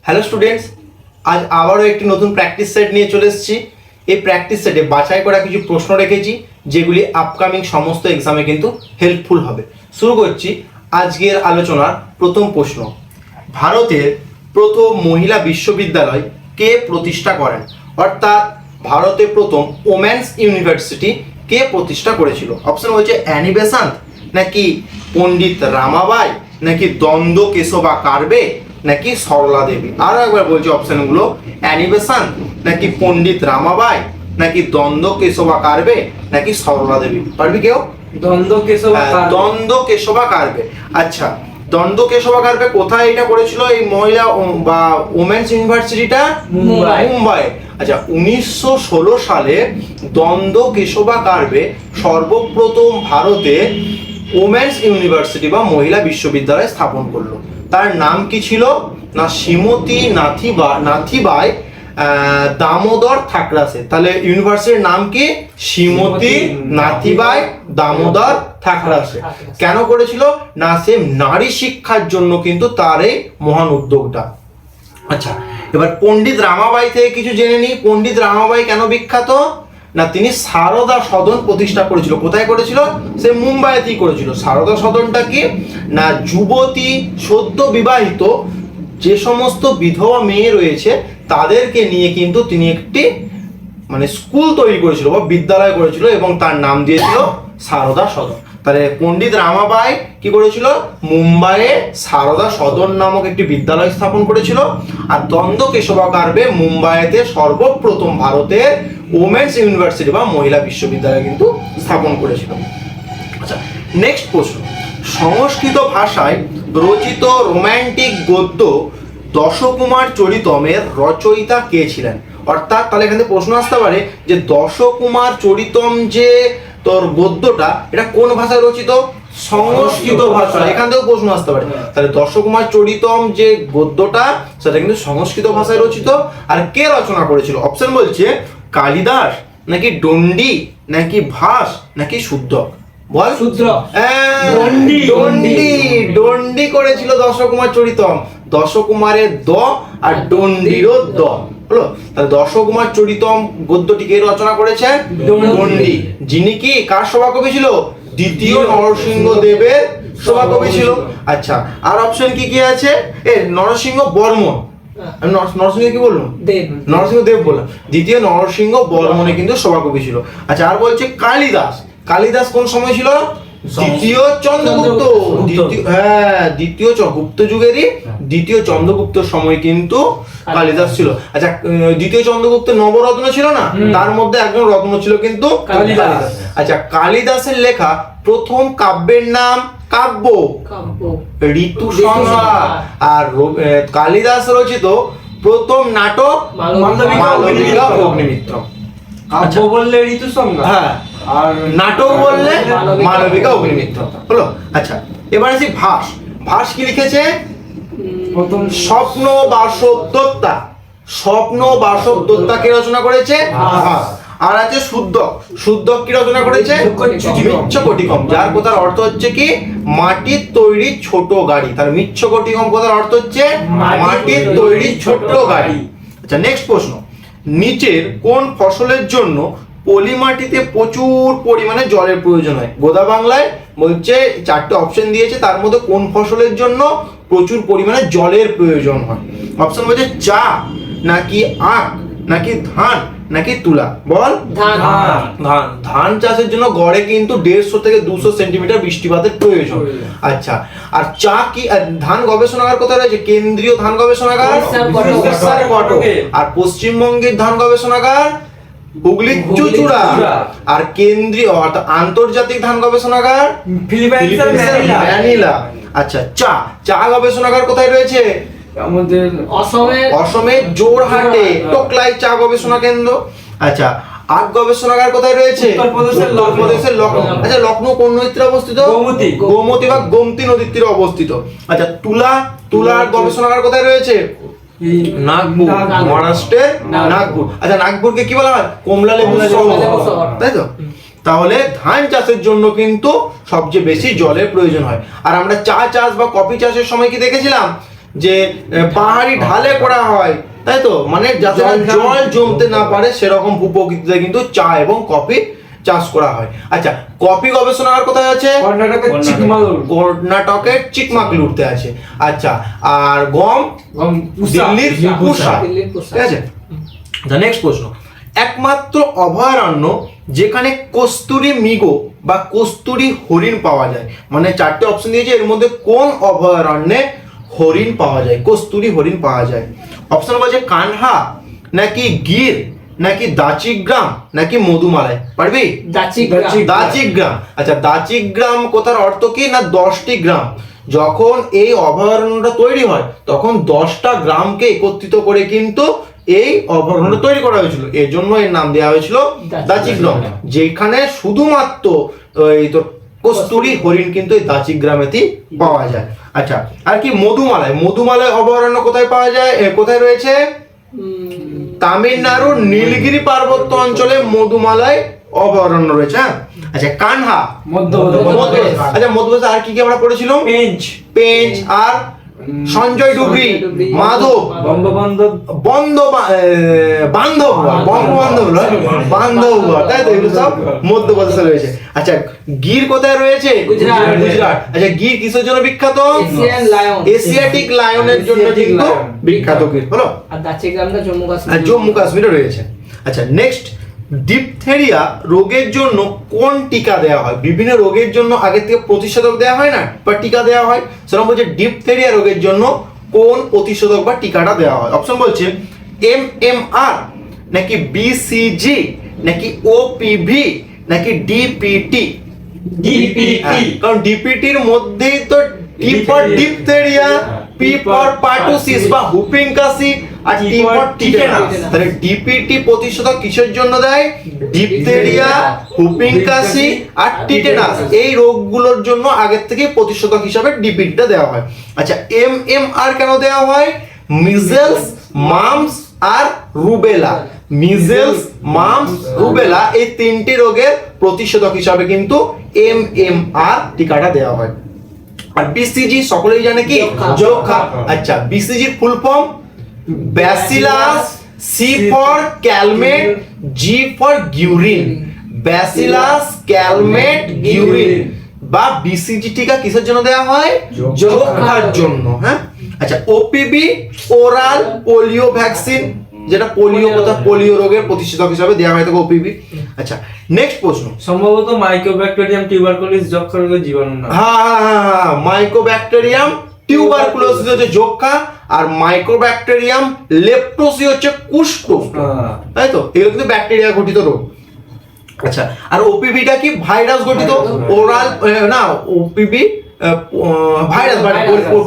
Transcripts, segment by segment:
Hello students, আজ আবারও একটি নতুন প্র্যাকটিস সেট নিয়ে চলে এসেছি। এই প্র্যাকটিস সেটে বাছাই করা কিছু প্রশ্ন রেখেছি যেগুলি আপকামিং সমস্ত এক্সামে কিন্তু হেল্পফুল হবে। শুরু করছি আজকের আলোচনার প্রথম প্রশ্ন। ভারতের প্রথম মহিলা বিশ্ববিদ্যালয় কে প্রতিষ্ঠা করেন? অর্থাৎ ভারতে প্রথম ওমেন্স ইউনিভার্সিটি কে প্রতিষ্ঠা করেছিল? অপশন হচ্ছে অ্যানি বেসান্ত, নাকি পণ্ডিত রামাবাই, নাকি দ্বন্দ্ব কেশবা কার্বে, নাকি সরলা দেবী। আরো একবার বলছি অপশনগুলো, অ্যানি বেসান্ত, নাকি পণ্ডিত রামাবাই, নাকি দ্বন্দ্ব কেশবা কার্বে, নাকি সরলা দেবী। পারবি কেউ? দ্বন্দ্ব কেশবা কার্বে। আচ্ছা, দ্বন্দ্ব কেশবা কার্বে কোথায় এটা করেছিল এই মহিলা বা ওমেন্স ইউনিভার্সিটিটা? মুম্বাই। আচ্ছা, 1916 সালে দ্বন্দ্ব কেশবা কার্বে সর্বপ্রথম ভারতে ওমেন্স ইউনিভার্সিটি বা মহিলা বিশ্ববিদ্যালয় স্থাপন করলো। তার নাম কি ছিল? না শ্রীমতী নাথিবাই দামোদর থাকরাসে। তাহলে ইউনিভার্সিটির নাম কি? শ্রীমতী নাথিবাই দামোদর থাকরাসে। কেন করেছিল? না সে নারী শিক্ষার জন্য কিন্তু তার এই মহান উদ্যোগটা। আচ্ছা, এবার পণ্ডিত রামাবাই থেকে কিছু জেনে নিই। পণ্ডিত রামাবাই কেন বিখ্যাত? না তিনি সারদা সদন প্রতিষ্ঠা করেছিল। কোথায় করেছিল? সে মুম্বাইতেই করেছিল। সারদা সদনটা কি? না যুবতী সদ্য বিবাহিত যে সমস্ত বিধবা মেয়ে রয়েছে তাদেরকে নিয়ে কিন্তু তিনি একটি স্কুল তৈরি করেছিল বা বিদ্যালয় করেছিল এবং তার নাম দিয়েছিল সারদা সদন। তাহলে পণ্ডিত রামাবাই কি করেছিল? মুম্বাইয়ে সারদা সদন নামক একটি বিদ্যালয় স্থাপন করেছিল। আর দ্বন্দ্ব কেশবা কার্বে মুম্বাইতে সর্বপ্রথম ভারতের ওমেন্স ইউনিভার্সিটি বা মহিলা বিশ্ববিদ্যালয় কিন্তু স্থাপন করেছিল। আচ্ছা, নেক্সট প্রশ্ন। সংস্কৃত ভাষায় রচিত রোম্যান্টিক গদ্য দশকুমার চরিতমের রচয়িতা কে ছিলেন? অর্থাৎ তাহলে এখানে প্রশ্ন আসতে পারে যে দশকুমার চরিতম যে তোর গদ্যটা এটা কোন ভাষায় রচিত? সংস্কৃত ভাষা। এখান থেকেও প্রশ্ন আসতে পারে। তাহলে দশকুমার চরিতম যে গদ্যটা সেটা কিন্তু সংস্কৃত ভাষায় রচিত। আর কে রচনা করেছিল? অপশন বলছে কালিদাস, নাকি দণ্ডি, নাকি ভাস, নাকি শুদ্ধক। বল। দণ্ডি করেছিল দশকুমার চরিতম। দশকুমারের দ আর দণ্ডিরও দ হলো। তাহলে দশকুমার চরিতম গদ্যটি কে রচনা করেছে? দণ্ডি, যিনি কি কার সভাকবি ছিল? দ্বিতীয় নরসিংহ দেবের সভাকবি ছিল। আচ্ছা, আর অপশন কি কি আছে? নরসিংহ বর্মন। আমি নরসিংহ কি বললাম? নরসিংহ দেব বললাম। দ্বিতীয় নরসিংহ বর্মনে কিন্তু সভাকবি ছিল। আচ্ছা, আর বলছে কালিদাস। কালিদাস কোন সময় ছিল? দ্বিতীয় চন্দ্রগুপ্ত। দ্বিতীয় গুপ্ত যুগেরই দ্বিতীয় চন্দ্রগুপ্ত সময় কিন্তু কালিদাস ছিল। আচ্ছা, দ্বিতীয় চন্দ্রগুপ্ত নবরত্ন ছিল না, তার মধ্যে একজন রত্ন ছিল কিন্তু কালিদাস। আচ্ছা, কালিদাসের লেখা প্রথম কাব্যের নাম কাব্য ঋতু সংহার। আর কালিদাস রচিত প্রথম নাটক মালবিকা অগ্নিমিত্র। কাব্য বললে ঋতু সংহার, হ্যাঁ, আর নাটক বললে মালবিকা অগ্নিমিত্র হলো। আচ্ছা, এবার আসি ভাস। ভাস কি লিখেছে? প্রথম স্বপ্ন বাসব দত্তা। স্বপ্ন বাসব দত্তা কে রচনা করেছে? ভাস। আর আছে শুদ্ধক। শুদ্ধক কি রচনা করেছে? মিচ্ছকটিকম, যার কথার অর্থ হচ্ছে কি মাটির তৈরি ছোট গাড়ি। তাহলে মিচ্ছকটিকম কথার অর্থ হচ্ছে মাটির তৈরি ছোট গাড়ি। আচ্ছা, নেক্সট প্রশ্ন। নিচের কোন ফসলের জন্য পলি মাটিতে প্রচুর পরিমাণে জলের প্রয়োজন হয়? গোদা বাংলায় বলছে, চারটে অপশন দিয়েছে, তার মধ্যে কোন ফসলের জন্য প্রচুর পরিমাণে জলের প্রয়োজন হয়? অপশন বলছে চা, নাকি আখ, নাকি ধান, নাকি তুলা। বল। ধান চাষের জন্য গড়ে কিন্তু 150 থেকে 200 সেন্টিমিটার বৃষ্টিপাতের প্রয়োজন। আচ্ছা, আর চা কি ধান গবেষণাগার কোথায় রয়েছে? কেন্দ্রীয় ধান গবেষণাগার কটক। আর পশ্চিমবঙ্গের ধান গবেষণাগার হুগলির চুঁচুড়া। আর কেন্দ্রীয় অর্থাৎ আন্তর্জাতিক ধান গবেষণাগার ম্যানিলা। আচ্ছা, চা গবেষণাগার কোথায় রয়েছে? আমাদের অসমের জোরহাটে টোকলাই চা গবেষণা কেন্দ্র। আচ্ছা, আখ গবেষণাগার কোথায় রয়েছে? উত্তরপ্রদেশের লখনৌ। আচ্ছা, লখনৌ কোন নদীতে অবস্থিত? গোমতী বা গোমতী নদীর তীরে অবস্থিত। আচ্ছা, তুলার গবেষণাগার কোথায় রয়েছে? নাগপুর, মহারাষ্ট্রের নাগপুর। আচ্ছা, নাগপুরকে কি বলা হয়? কমলা লেবু শহর, তাই তো? তাহলে ধান চাষের জন্য কিন্তু সবচেয়ে বেশি জলের প্রয়োজন হয়। আর আমরা চা চাষ বা কফি চাষের সময় কি দেখেছিলাম? যে পাহাড়ি ঢালে করা হয়, তাই তো, মানে যাতে না জল জমতে না পারে সেরকম ভূপ্রকৃতিতে কিন্তু চা এবং কফি চাষ করা হয়। আচ্ছা, কফি গবেষণাগার কোথায় আছে? কর্ণাটকের চিকমাগলুর। কর্ণাটকের চিকমাগলুরতে আছে। আচ্ছা, আর গম দিল্লির পুসা। ঠিক আছে, নেক্সট প্রশ্ন, একমাত্র অভয়ারণ্য যেখানে কস্তুরী মৃগ বা কস্তুরী হরিণ পাওয়া যায়, মানে চারটে অপশন দিয়েছে, এর মধ্যে কোন অভয়ারণ্যে হরিণ পাওয়া যায়, কস্তুরী হরিণ পাওয়া যায়? অপশন বলছে কানহা, নাকি গির, নাকি দাচিগ্রাম, নাকি মধুমালাই। পারবি? দাচিগ্রাম। আচ্ছা, দাচিগ্রাম কথার অর্থ কি না 10টি গ্রাম। যখন এই অভয়ারণ্যটা তৈরি হয় তখন 10টা গ্রামকে একত্রিত করে কিন্তু এই অভয়ারণ্য তৈরি করা হয়েছিল, এর জন্য এর নাম দেওয়া হয়েছিল দাচিগ্রাম, যেখানে শুধুমাত্র এই তো কস্তুরী হরিণ কিন্তু এই দাচিগ্রামেতেই পাওয়া যায়। আচ্ছা, আর কি মধুমালাই, মধুমালাই অভয়ারণ্য কোথায় পাওয়া যায়, কোথায় রয়েছে? তামিলনাড়ুর নীলগিরি পার্বত্য অঞ্চলে মধুমালাই অভয়ারণ্য রয়েছে। হ্যাঁ, আচ্ছা, কানহা মধ্যপ্রদেশ। আচ্ছা, মধ্যপ্রদেশ আর কি কি আমরা পড়েছিলাম? পেঞ্চ আর সঞ্জয় ডুগরি, মাধব, বান্ধবগড়, তাই তো, এগুলো সব মধ্যপ্রদেশে রয়েছে। আচ্ছা, গির কোথায় রয়েছে? গুজরাট। আচ্ছা, গির কিসের জন্য বিখ্যাত? এশিয়াটিক লায়নের জন্য কিন্তু বিখ্যাত গির হলো। আর দাচিগ্রামটা জম্মু কাশ্মীরে রয়েছে। আচ্ছা, নেক্সট, ডিপথেরিয়া রোগের জন্য কোন টিকা দেওয়া হয়? বিভিন্ন রোগের জন্য আগে থেকে প্রতিষেধক দেওয়া হয় না, বা টিকা দেওয়া হয়, সেরকম বলছে ডিপথেরিয়া রোগের জন্য কোন প্রতিষেধক বা টিকাটা দেওয়া হয়? অপশন বলছে MMR, নাকি BCG, নাকি OPV, নাকি DPT। কারণ ডিপিটির মধ্যেই তো D for diphtheria, P for pertussis বা হুপিং কাশি, আর টি ফর টিটেনাস। তাহলে ডিপিটি প্রতিষেধক কিসের জন্য দেয়? ডিপথেরিয়া, হুপিং কাশি আর টিটেনাস, এই রোগগুলোর জন্য আগের থেকে প্রতিষেধক হিসাবে ডিপিটিটা দেওয়া হয়। আচ্ছা, MMR কেন দেওয়া হয়? মিজেলস, মাম্পস আর রুবেলা। মিজেলস, মাম্পস, রুবেলা এই তিনটি রোগের প্রতিষেধক হিসাবে কিন্তু MMR টিকাটা দেওয়া হয়। আর বিসিজি সকলেই জানে কি? যক্ষা। আচ্ছা, বিসিজির full form bacillus, C for Calmette, G for Guerin. Bacillus Calmette Guerin বা বিসিজি টিকা কিসের জন্য দেওয়া হয়? যক্ষার জন্য। হ্যাঁ, আচ্ছা, ওপিবি ওরাল পোলিও ভ্যাকসিন, যেটা পোলিও পোলিও রোগের প্রতিষেধক হিসাবে দেওয়া হয় থাকে ওপিবি। আচ্ছা, নেক্সট প্রশ্ন, সম্ভবত মাইকোব্যাকটেরিয়াম টিউবারকুলোসিস যক্ষা রোগের জীবাণু না। হ্যাঁ, মাইকোব্যাকটেরিয়াম টিউবারকুলোসিস হচ্ছে যক্ষা, আর মাইক্রোব্যাকটেরিয়াম লেপ্টোসি হচ্ছে কুষ্ঠ, তাই তো, এগুলো কিন্তু ব্যাকটেরিয়া ঘটিত রোগ। আচ্ছা, আর ওপিভিটা কি? ভাইরাস ঘটিত। ওরাল না, ওপিভি ভাইরাস,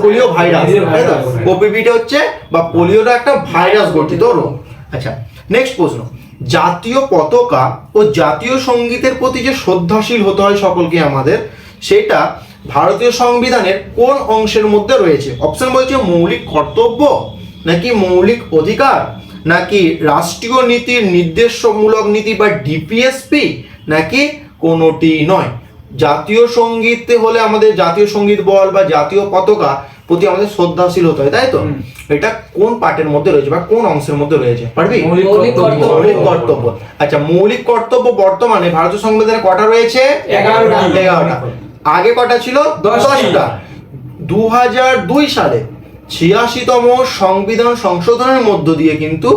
পোলিও ভাইরাস, তাই তো, ওপিভিটা হচ্ছে বা পোলিওটা একটা ভাইরাস ঘটিত রোগ। আচ্ছা, নেক্সট প্রশ্ন, জাতীয় পতাকা ও জাতীয় সঙ্গীতের প্রতি যে শ্রদ্ধাশীল হতে হয় সকলকে আমাদের, সেটা ভারতীয় সংবিধানের কোন অংশের মধ্যে রয়েছে? অপশন বলছে মৌলিক কর্তব্য, নাকি মৌলিক অধিকার, নাকি রাষ্ট্রীয় নীতির নির্দেশমূলক নীতি বা ডিপিএসপি, নাকি কোনোটি নয়। জাতীয় সঙ্গীতে হলে আমাদের জাতীয় সঙ্গীত বল বা জাতীয় পতাকা প্রতি আমাদের শ্রদ্ধাশীল হতে হয়, তাই তো, এটা কোন পার্টের মধ্যে রয়েছে বা কোন অংশের মধ্যে রয়েছে? পারবি? মৌলিক কর্তব্য। আচ্ছা, মৌলিক কর্তব্য বর্তমানে ভারতীয় সংবিধানে কটা রয়েছে? 11টা। আগে কটা ছিল? 10টা। 2002 সালে 86তম সংবিধান সংশোধনের মধ্য দিয়ে কিন্তু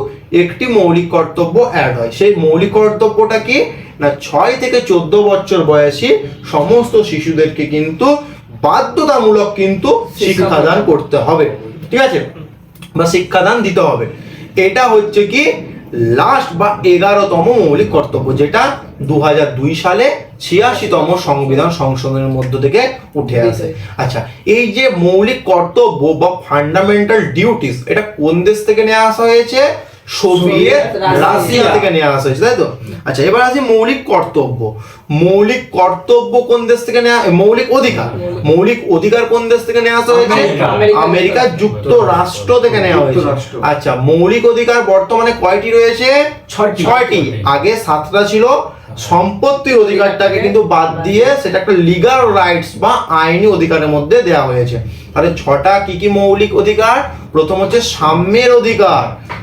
একটি মৌলিক কর্তব্য অ্যাড হয়। সেই মৌলিক কর্তব্যটা কি না 6 থেকে 14 বছর বয়সী সমস্ত শিশুদেরকে কিন্তু বাধ্যতামূলক কিন্তু শিক্ষাদান করতে হবে, ঠিক আছে, বা শিক্ষাদান দিতে হবে। এটা হচ্ছে কি লাস্ট বা 11তম মৌলিক কর্তব্য, যেটা 2002 সালে 86তম সংবিধান সংশোধনের মধ্য থেকে উঠে আসে। আচ্ছা, এই যে মৌলিক কর্তব্য বা ফান্ডামেন্টাল ডিউটিস, এটা কোন দেশ থেকে নিয়ে আসা হয়েছে? সোভিয়েত রাশিয়া থেকে নিয়ে আসা হয়েছে, তাই তো। আচ্ছা, এবার আসি মৌলিক কর্তব্য। মৌলিক কর্তব্য কোন দেশ থেকে নেওয়া? মৌলিক অধিকার, মৌলিক অধিকার কোন দেশ থেকে নেওয়া আসা হয়েছে? আমেরিকা যুক্তরাষ্ট্র থেকে নেওয়া হয়েছে। আচ্ছা, মৌলিক অধিকার বর্তমানে কয়টি রয়েছে? 6টি। আগে 7টা ছিল, সম্পত্তির অধিকারটাকে কিন্তু বাদ দিয়ে সেটা একটা লিগাল রাইটস বা আইনি অধিকারের মধ্যে দেওয়া হয়েছে। তাহলে 6টা কি কি মৌলিক অধিকার? প্রথম হচ্ছে সাম্যের অধিকার,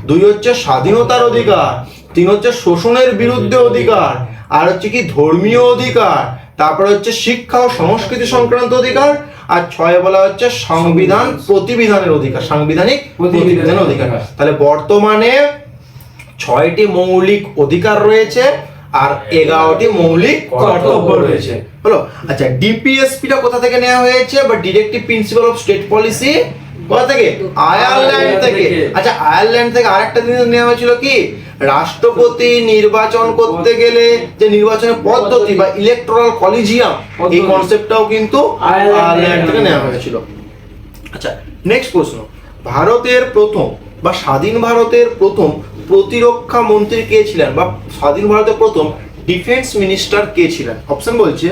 2 হচ্ছে স্বাধীনতার অধিকার, 3 হচ্ছে শোষণের বিরুদ্ধে অধিকার, আর হচ্ছে কি ধর্মীয় অধিকার, তারপরে হচ্ছে শিক্ষা ও সংস্কৃতি সংক্রান্ত অধিকার, আর 6 বলা হচ্ছে সংবিধান প্রতিবিধানের অধিকার, সাংবিধানিক প্রতিবিধানের অধিকার। তাহলে বর্তমানে 6টি মৌলিক অধিকার রয়েছে আর 11টি মৌলিক কর্তব্য রয়েছে। হলো। আচ্ছা, ডিপিএসপিটা কোথা থেকে নেওয়া হয়েছে? বা directive principal of state policy কোথা থেকে? আয়ারল্যান্ড থেকে। আচ্ছা, আয়ারল্যান্ড থেকে আরেকটা জিনিস নেওয়া হয়েছিল কি, রাষ্ট্রপতি নির্বাচন করতে গেলে যে নির্বাচনের পদ্ধতি বা ইলেকটোরাল কলিজিয়াম, এই কনসেপ্টটাও কিন্তু আয়ারল্যান্ড থেকে নেওয়া হয়েছিল। আচ্ছা, নেক্সট প্রশ্ন, ভারতের প্রথম বা স্বাধীন ভারতের প্রথম প্রতিরক্ষা মন্ত্রী কে ছিলেন, বা স্বাধীন ভারতের প্রথম ডিফেন্স মিনিস্টার কে ছিলেন? অপশন বলছে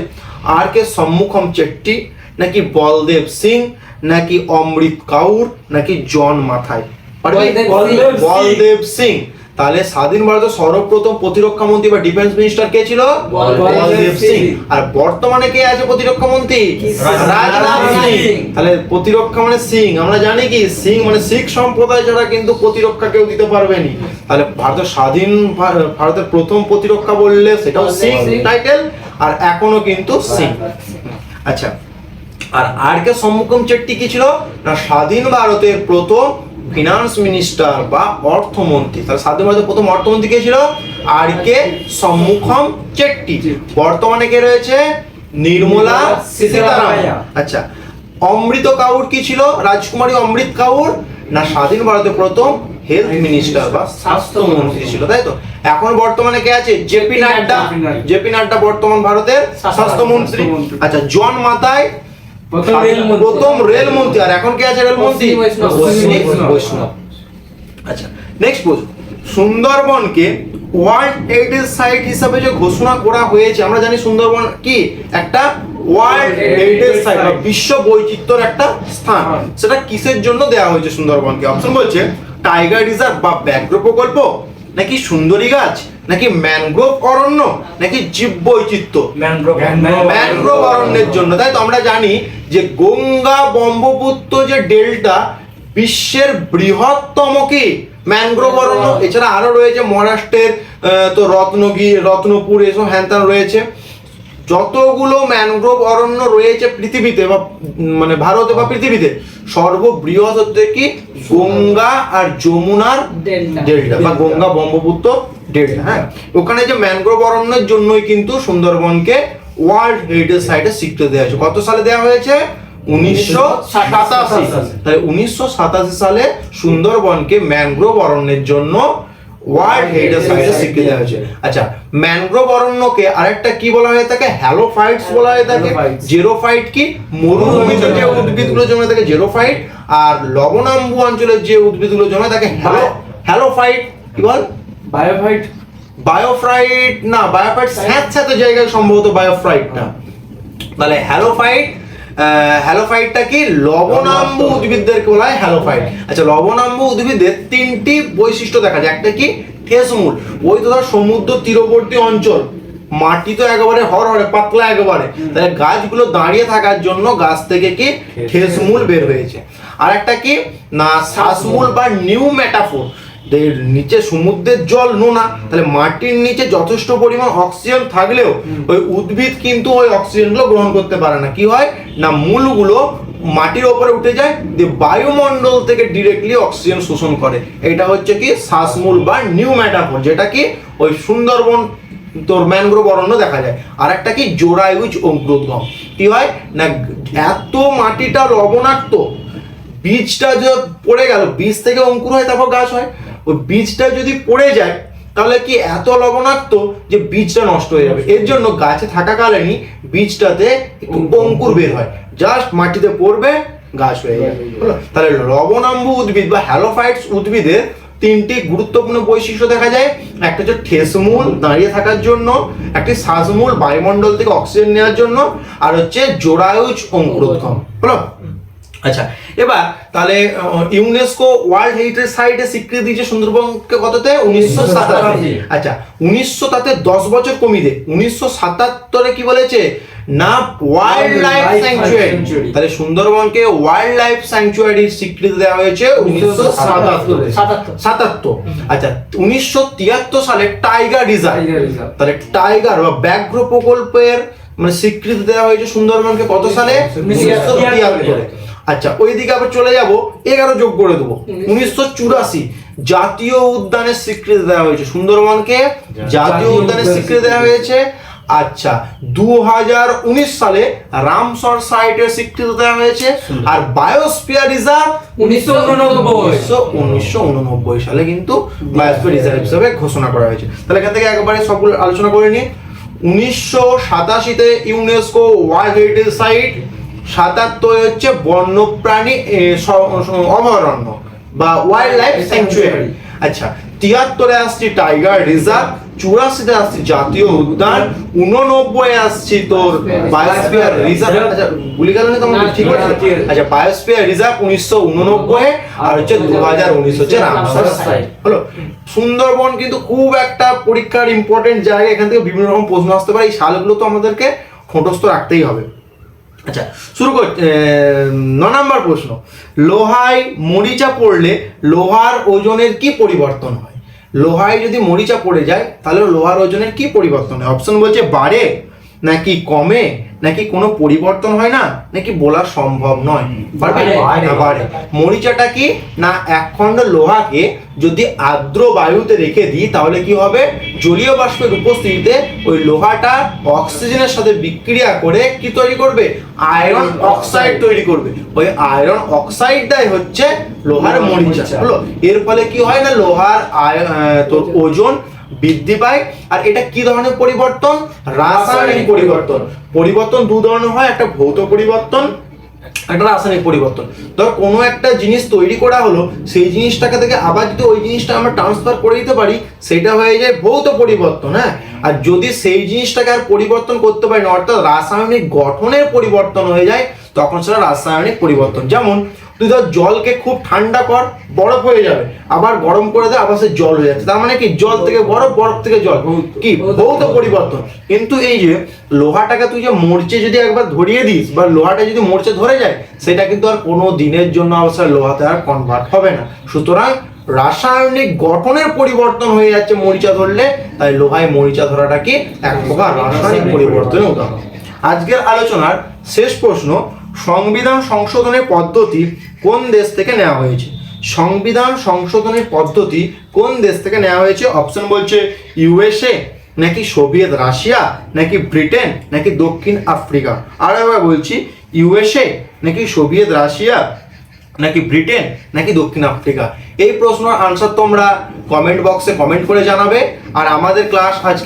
আর কে সম্মুখম চেট্টি, নাকি বলদেব সিং, নাকি অমৃত কাউর, নাকি জন মাথায়? বলদেব সিং। তাহলে স্বাধীন ভারতের সর্বপ্রথম প্রতিরক্ষা মন্ত্রী বা ডিফেন্স মিনিস্টার কে ছিল? বলদেব সিং। আর বর্তমানে কে আছে প্রতিরক্ষা মন্ত্রী? রাজনাথ সিং। তাহলে প্রতিরক্ষা মানে সিং, আমরা জানি কি সিং মানে শিখ সম্প্রদায় ছাড়া কিন্তু প্রতিরক্ষা কেউ দিতে পারবেনি। তাহলে ভারতের স্বাধীন ভারতের প্রথম প্রতিরক্ষা বললে সেটাও সিং টাইটেল, আর এখনো কিন্তু সিং। আচ্ছা, আর কে সম্মুখম চেট্টি কি ছিল? না স্বাধীন ভারতের প্রথম ফিনান্স মিনিস্টার বা অর্থমন্ত্রী। তাহলে স্বাধীন ভারতের প্রথম অর্থমন্ত্রী কে ছিল? আর কে সম্মুখম চেট্টি। বর্তমানে কে রয়েছে? নির্মলা সীতারামন। আচ্ছা, অমৃত কাউর কি ছিল? রাজকুমারী অমৃত কাউর না স্বাধীন ভারতের প্রথম হেলথ মিনিস্টার বা স্বাস্থ্যমন্ত্রী ছিল, তাই তো? এখন বর্তমানে কে আছে? জেপি নাড্ডা। জেপি নাড্ডা বর্তমান ভারতের স্বাস্থ্যমন্ত্রী। আচ্ছা, জন মাথায় প্রথম রেলমন্ত্রী, আর এখন কে আছে রেলমন্ত্রী? অশ্বিনী বৈষ্ণব। আচ্ছা, নেক্সট প্রশ্ন, সুন্দরবনকে ওয়ার্ল্ড হেরিটেজ সাইট হিসাবে যে ঘোষণা করা হয়েছে, আমরা জানি সুন্দরবন কি একটা ওয়ার্ল্ড হেরিটেজ সাইট বা বিশ্ব বৈচিত্র্যের একটা স্থান। সেটা কিসের জন্য দেওয়া হয়েছে সুন্দরবনকে? অপশন বলছে টাইগার রিজার্ভ বা ব্যাঘ্র প্রকল্প, নাকি সুন্দরী গাছ, নাকি ম্যানগ্রোভ অরণ্য, নাকি জীববৈচিত্র্য? ম্যানগ্রোভ অরণ্যের জন্য, তাই তো? আমরা জানি যে গঙ্গা ব্রহ্মপুত্র যে ডেল্টা বিশ্বের বৃহত্তম কি ম্যানগ্রোভ অরণ্য। এছাড়া আরো রয়েছে মহারাষ্ট্রের তো রত্নপুর এসব হ্যানত্যান রয়েছে। যতগুলো ম্যানগ্রোভ অরণ্য রয়েছে পৃথিবীতে বা মানে ভারতে বা পৃথিবীতে, সর্ববৃহৎ হচ্ছে কি গঙ্গা আর যমুনার ডেল্টা বা গঙ্গা ব্রহ্মপুত্র ডেল্টা। হ্যাঁ, ওখানে যে ম্যানগ্রোভ অরণ্যের জন্যই কিন্তু সুন্দরবনকে ওয়ার্ল্ড হেরিটেজ সাইটে স্বীকৃতি দেওয়া হয়েছে। কত সালে দেওয়া হয়েছে? 1987। তাই 1987 সালে সুন্দরবনকে ম্যানগ্রোভ অরণ্যের জন্য ওয়ার্ল্ড হেরিটেজ সাইটে স্বীকৃতি দেওয়া হয়েছে। আচ্ছা, ম্যানগ্রোভ অরণ্যকে আরেকটা কি বলা হয়ে থাকে? হ্যালোফাইটস বলা হয়ে থাকে। জেরোফাইট কি মরুভূমিতে যে উদ্ভিদগুলো জন্মে থাকে জেরোফাইট, আর লবণাম্বু অঞ্চলের যে উদ্ভিদগুলো জন্মে থাকে হ্যালোফাইট। কি বল? বায়োফাইট। বায়োফ্রাইট না, বায়োফাইট স্যাঁতস্যাঁতে জায়গায় সম্ভবত বায়োফ্রাইটটা। তাহলে হ্যালোফাইটটা কি লবণাম্বু উদ্ভিদদেরকে বলা হয় হ্যালোফাইট। আচ্ছা, লবণাম্বু উদ্ভিদের 3টি বৈশিষ্ট্য দেখা যায়। একটা কি ঠেসমূল, ওই তো ধর সমুদ্র তীরবর্তী অঞ্চল, মাটি তো একেবারে হরহরে পাতলা একেবারে, তাহলে গাছগুলো দাঁড়িয়ে থাকার জন্য গাছ থেকে কি ঠেসমূল বের হয়েছে। আর একটা কি না শ্বাসমূল বা নিউ মেটাফোর, নিচে সমুদ্রের জল নোনা, তাহলে মাটির নিচে যথেষ্ট পরিমাণ অক্সিজেন থাকলেও ওই উদ্ভিদ কিন্তু ওই অক্সিজেনগুলো গ্রহণ করতে পারে না। কি হয় না মূলগুলো মাটির ওপরে উঠে যায়, দিয়ে বায়ুমণ্ডল থেকে ডিরেক্টলি অক্সিজেন শোষণ করে। এটা হচ্ছে কি শ্বাসমূল বা নিউ মেটাফোর, যেটা কি ওই সুন্দরবন তোর ম্যানগ্রোভ অরণ্য দেখা যায়। আর একটা কি জোড়ায়ুজ অঙ্কুরোদ্গম। কি হয় না এত মাটিটা লবণাক্ত, বীজটা যে পড়ে গেল, বীজ থেকে অঙ্কুর হয় তারপর গাছ হয়, ওই বীজটা যদি পড়ে যায় তাহলে কি এত লবণাক্ত যে বীজটা নষ্ট হয়ে যাবে। এর জন্য গাছে থাকাকালীনই বীজটাতে একটু অঙ্কুর বের হয়, জাস্ট মাটিতে পড়বে গাছ হয়ে যাবে। তাহলে লবণাম্বু উদ্ভিদ বা হ্যালোফাইটস উদ্ভিদের 3টি গুরুত্বপূর্ণ বৈশিষ্ট্য দেখা যায়। একটা হচ্ছে ঠেসমূল দাঁড়িয়ে থাকার জন্য, একটি শ্বাসমূল বায়ুমণ্ডল থেকে অক্সিজেন নেওয়ার জন্য, আর হচ্ছে জোড়ায়ুজ অঙ্কুরোদ্গম। হলো। আচ্ছা, এবার তাহলে ইউনেস্কো ওয়ার্ল্ড হেরিটেজ সাইটে স্বীকৃতি দিয়েছে সুন্দরবনকে কততে? 1977। আচ্ছা, 1900 তাতে 10 বছর কমিয়ে দে, 1977 কি বলেছে না ওয়াইল্ড লাইফ স্যাংচুয়ারি। তাহলে সুন্দরবনকে ওয়াইল্ড লাইফ স্যাংচুয়ারির স্বীকৃতি দেওয়া হয়েছে 1977। আচ্ছা, 1973 সালে টাইগার রিজার্ভ, তাহলে টাইগার বা ব্যাঘ্র প্রকল্পের মানে স্বীকৃতি দেওয়া হয়েছে সুন্দরবনকে কত সালে? 1973। আচ্ছা, ওইদিকে আবার চলে যাব, 11 যোগ করে দেবো, 1984 জাতীয় উদ্যানের স্বীকৃতি দেওয়া হয়েছে সুন্দরবনকে, জাতীয় উদ্যানের স্বীকৃতি দেওয়া হয়েছে। আচ্ছা, 2019 সালে রামসর সাইটের স্বীকৃতি দেওয়া হয়েছে। আর বায়োস্ফিয়ার রিজার্ভ 1989 সালে কিন্তু বায়োস্ফিয়ার রিজার্ভ হিসেবে ঘোষণা করা হয়েছে। তাহলে এখান থেকে একবারে সবগুলো আলোচনা করে নিই। 1987 ইউনেস্কো ওয়ার্ল্ড হেরিটেজ সাইট, 77 হচ্ছে বন্যপ্রাণী অভয়ারণ্য বা ওয়াইল্ড লাইফ স্যাংচুয়ারি। আচ্ছা, 73 আসছে টাইগার রিজার্ভ, 84 আসছে জাতীয় উদ্যান, 89 আসছে তোর বায়োস্ফিয়ার রিজার্ভ। আচ্ছা, ভুলে গেল না তোমার? ঠিক আছে। আচ্ছা, বায়োস্ফিয়ার রিজার্ভ 1989, আর হচ্ছে 2019 হচ্ছে রামসার সাইট। হলো। সুন্দরবন কিন্তু খুব একটা পরীক্ষার ইম্পর্টেন্ট জায়গা, এখান থেকে বিভিন্ন রকম প্রশ্ন আসতে পারে, এই সালগুলো তো আমাদেরকে ঠোঁটস্থ রাখতেই হবে। আচ্ছা, শুরু কর। 9 নম্বর প্রশ্ন, লোহায় মরিচা পড়লে লোহার ওজনের কি পরিবর্তন হয়? লোহায় যদি মরিচা পড়ে যায় তাহলে লোহার ওজনের কি পরিবর্তন হয়? অপশন বলছে বাড়ে, নাকি কমে, নাকি কোনো পরিবর্তন হয় না, নাকি বলা সম্ভব নয়। পারবে? না, বাড়ে। মরিচাটা কি না একখণ্ড লোহাকে যদি আর্দ্র বায়ুতে রেখে দিই তাহলে কি হবে? জলীয় বাষ্পের উপস্থিতিতে ওই লোহাটা অক্সিজেনের সাথে বিক্রিয়া করে কি তৈরি করবে? আয়রন অক্সাইড তৈরি করবে। ওই আয়রন অক্সাইডটাই হচ্ছে লোহার মরিচা। হলো। এর ফলে কি হয় না লোহার তোর ওজন বৃদ্ধি পায়। আর এটা কি ধরনের পরিবর্তন? রাসায়নিক পরিবর্তন। পরিবর্তন দু ধরনের হয়, একটা ভৌত পরিবর্তন, একটা রাসায়নিক পরিবর্তন। ধর কোনো একটা জিনিস তৈরি করা হলো, সেই জিনিসটাকে থেকে আবার যদি ওই জিনিসটা আমরা ট্রান্সফার করে দিতে পারি সেটা হয়ে যায় ভৌত পরিবর্তন। হ্যাঁ, আর যদি সেই জিনিসটাকে আর পরিবর্তন করতে পারি না, অর্থাৎ রাসায়নিক গঠনের পরিবর্তন হয়ে যায়, তখন সেটা রাসায়নিক পরিবর্তন। যেমন তুই ধর জলকে খুব ঠান্ডা কর, বরফ হয়ে যাবে, আবার গরম করে দে, আবার সে জল হয়ে যাচ্ছে। তার মানে কি জল থেকে বরফ, বরফ থেকে জল, কি ভৌত পরিবর্তন। কিন্তু এই যে লোহাটাকে তুই যে মরচে যদি একবার ধরিয়ে দিস বা লোহাটা যদি মরচে ধরে যায়, সেটা কিন্তু আর কোনো দিনের জন্য অবশ্যই লোহাতে আর কনভার্ট হবে না। সুতরাং রাসায়নিক গঠনের পরিবর্তন হয়ে যাচ্ছে মরিচা ধরলে, তাই লোহায় মরিচা ধরাটা কি এক প্রকার রাসায়নিক পরিবর্তনের উদাহরণ। আজকের আলোচনার শেষ প্রশ্ন, সংবিধান সংশোধনের পদ্ধতি কোন দেশ থেকে নেওয়া হয়েছে? সংবিধান সংশোধনের পদ্ধতি কোন দেশ থেকে নেওয়া হয়েছে? অপশন বলছে ইউএসএ, নাকি সোভিয়েত রাশিয়া, নাকি ব্রিটেন, নাকি দক্ষিণ আফ্রিকা। আর একবার বলছি, ইউএসএ, নাকি সোভিয়েত রাশিয়া, নাকি ব্রিটেন, নাকি দক্ষিণ আফ্রিকা। এই প্রশ্নের আনসার তোমরা কমেন্ট বক্সে কমেন্ট করে জানাবে। আর আমাদের ক্লাস আজ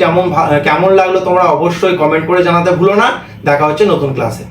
কেমন লাগলো তোমরা অবশ্যই কমেন্ট করে জানাতে ভুলো না। দেখা হচ্ছে নতুন ক্লাসে।